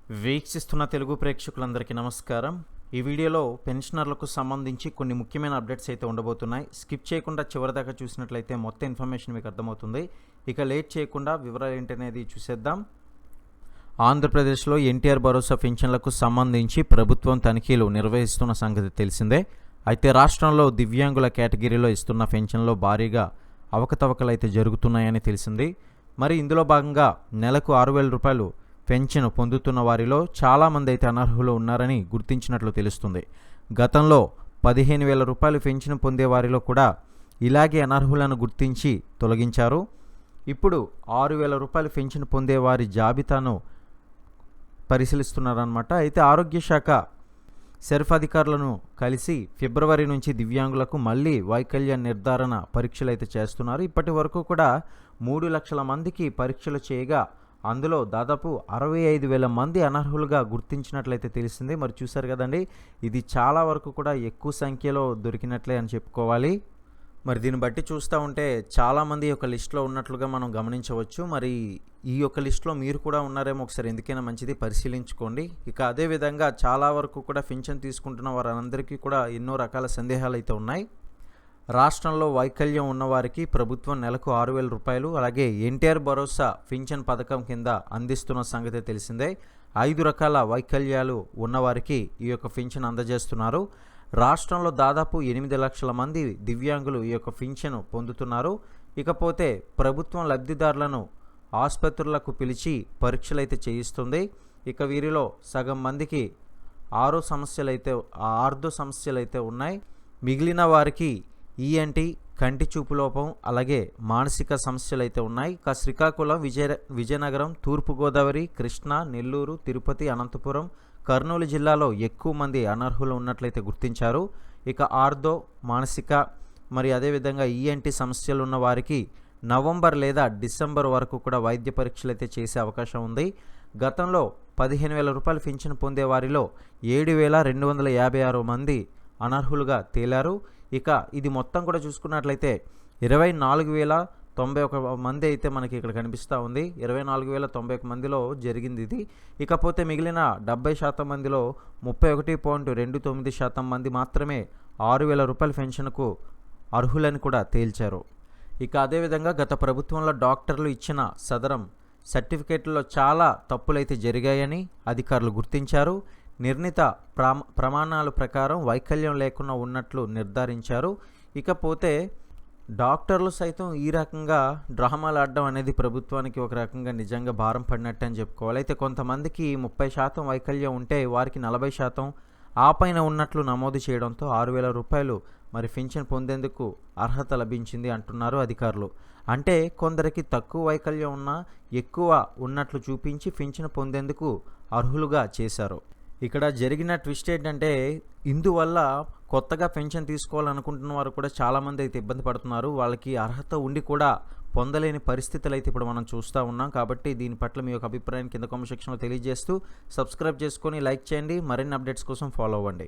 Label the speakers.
Speaker 1: వీక్షిస్తున్న తెలుగు ప్రేక్షకులందరికీ నమస్కారం. ఈ వీడియోలో పెన్షనర్లకు సంబంధించి కొన్ని ముఖ్యమైన అప్డేట్స్ అయితే ఉండబోతున్నాయి. స్కిప్ చేయకుండా చివరిదాకా చూసినట్లయితే మొత్తం ఇన్ఫర్మేషన్ మీకు అర్థమవుతుంది. ఇక లేట్ చేయకుండా వివరాలు ఏంటనేది చూసేద్దాం. ఆంధ్రప్రదేశ్లో ఎన్టీఆర్ భరోసా పెన్షన్లకు సంబంధించి ప్రభుత్వం తనిఖీలు నిర్వహిస్తున్న సంగతి తెలిసిందే. అయితే రాష్ట్రంలో దివ్యాంగుల కేటగిరీలో ఇస్తున్న పెన్షన్లో భారీగా అవకతవకలు అయితే జరుగుతున్నాయని తెలిసింది. మరి ఇందులో భాగంగా నెలకు 6,000 రూపాయలు పెన్షన్ పొందుతున్న వారిలో చాలామంది అయితే అనర్హులు ఉన్నారని గుర్తించినట్లు తెలుస్తుంది. గతంలో 15,000 రూపాయలు పెన్షన్ పొందే వారిలో కూడా ఇలాగే అనర్హులను గుర్తించి తొలగించారు. ఇప్పుడు 6,000 రూపాయలు పెన్షన్ పొందే వారి జాబితాను పరిశీలిస్తున్నారన్నమాట. అయితే ఆరోగ్య శాఖ సెర్ఫ్ అధికారులను కలిసి ఫిబ్రవరి నుంచి దివ్యాంగులకు మళ్ళీ వైకల్య నిర్ధారణ పరీక్షలు అయితే చేస్తున్నారు. ఇప్పటి వరకు కూడా 3 లక్షల మందికి పరీక్షలు చేయగా అందులో దాదాపు 65,000 మంది అనర్హులుగా గుర్తించినట్లయితే తెలిసింది. మరి చూశారు కదండి, ఇది చాలా వరకు కూడా ఎక్కువ సంఖ్యలో దొరికినట్లే అని చెప్పుకోవాలి. మరి దీన్ని బట్టి చూస్తూ ఉంటే చాలామంది ఈ యొక్క లిస్టులో ఉన్నట్లుగా మనం గమనించవచ్చు. మరి ఈ యొక్క లిస్టులో మీరు కూడా ఉన్నారేమో, ఒకసారి ఎందుకైనా మంచిది పరిశీలించుకోండి. ఇక అదేవిధంగా చాలా వరకు కూడా పెన్షన్ తీసుకుంటున్న వారందరికీ కూడా ఎన్నో రకాల సందేహాలు అయితే ఉన్నాయి. రాష్ట్రంలో వైకల్యం ఉన్నవారికి ప్రభుత్వం నెలకు 6,000 రూపాయలు, అలాగే ఎన్టీఆర్ భరోసా పింఛన్ పథకం కింద అందిస్తున్న సంగతి తెలిసిందే. 5 రకాల వైకల్యాలు ఉన్నవారికి ఈ యొక్క పింఛన్ అందజేస్తున్నారు. రాష్ట్రంలో దాదాపు 8 లక్షల మంది దివ్యాంగులు ఈ యొక్క పింఛను పొందుతున్నారు. ఇకపోతే ప్రభుత్వం లబ్ధిదారులను ఆసుపత్రులకు పిలిచి పరీక్షలు అయితే చేయిస్తుంది. ఇక వీరిలో సగం మందికి ఆర్థో సమస్యలు అయితే ఉన్నాయి. మిగిలిన వారికి ఈఎన్టీ, కంటి చూపు లోపం, అలాగే మానసిక సమస్యలు అయితే ఉన్నాయి. ఇక శ్రీకాకుళం, విజయనగరం, తూర్పుగోదావరి, కృష్ణా, నెల్లూరు, తిరుపతి, అనంతపురం, కర్నూలు జిల్లాలో ఎక్కువ మంది అనర్హులు ఉన్నట్లయితే గుర్తించారు. ఇక ఆర్థో, మానసిక మరి అదేవిధంగా ఈఎన్టీ సమస్యలు ఉన్న వారికి నవంబర్ లేదా డిసెంబర్ వరకు కూడా వైద్య పరీక్షలు అయితే చేసే అవకాశం ఉంది. గతంలో 15,000 రూపాయలు పెన్షన్ పొందే వారిలో 7,256 మంది అనర్హులుగా తేలారు. ఇక ఇది మొత్తం కూడా చూసుకున్నట్లయితే 24,091 మంది అయితే మనకి ఇక్కడ కనిపిస్తూ ఉంది. 24,091 మందిలో జరిగింది ఇది. ఇకపోతే మిగిలిన 70% మందిలో 31.29% మంది మాత్రమే 6,000 రూపాయల పెన్షన్కు అర్హులని కూడా తేల్చారు. ఇక అదేవిధంగా గత ప్రభుత్వంలో డాక్టర్లు ఇచ్చిన సదరం సర్టిఫికేట్లలో చాలా తప్పులైతే జరిగాయని అధికారులు గుర్తించారు. నిర్ణీత ప్రమాణాల ప్రకారం వైకల్యం లేకుండా ఉన్నట్లు నిర్ధారించారు. ఇకపోతే డాక్టర్లు సైతం ఈ రకంగా డ్రామాలు ఆడడం అనేది ప్రభుత్వానికి ఒక రకంగా నిజంగా భారం పడినట్టు అని చెప్పుకోవాలి. అయితే కొంతమందికి 30% వైకల్యం ఉంటే వారికి 40% ఆ పైన ఉన్నట్లు నమోదు చేయడంతో 6,000 రూపాయలు మరి పెన్షన్ పొందేందుకు అర్హత లభించింది అంటున్నారు అధికారులు. అంటే కొందరికి తక్కువ వైకల్యం ఉన్నా ఎక్కువ ఉన్నట్లు చూపించి పెన్షన్ పొందేందుకు అర్హులుగా చేశారు. ఇక్కడ జరిగిన ట్విస్ట్ ఏంటంటే, ఇందువల్ల కొత్తగా పెన్షన్ తీసుకోవాలనుకుంటున్న వారు కూడా చాలామంది అయితే ఇబ్బంది పడుతున్నారు. వాళ్ళకి అర్హత ఉండి కూడా పొందలేని పరిస్థితులు అయితే ఇప్పుడు మనం చూస్తూ ఉన్నాం. కాబట్టి దీని పట్ల మీ యొక్క అభిప్రాయాన్ని కింద కామెంట్ సెక్షన్లో తెలియజేస్తూ సబ్స్క్రైబ్ చేసుకొని లైక్ చేయండి. మరిన్ని అప్డేట్స్ కోసం ఫాలో అవ్వండి.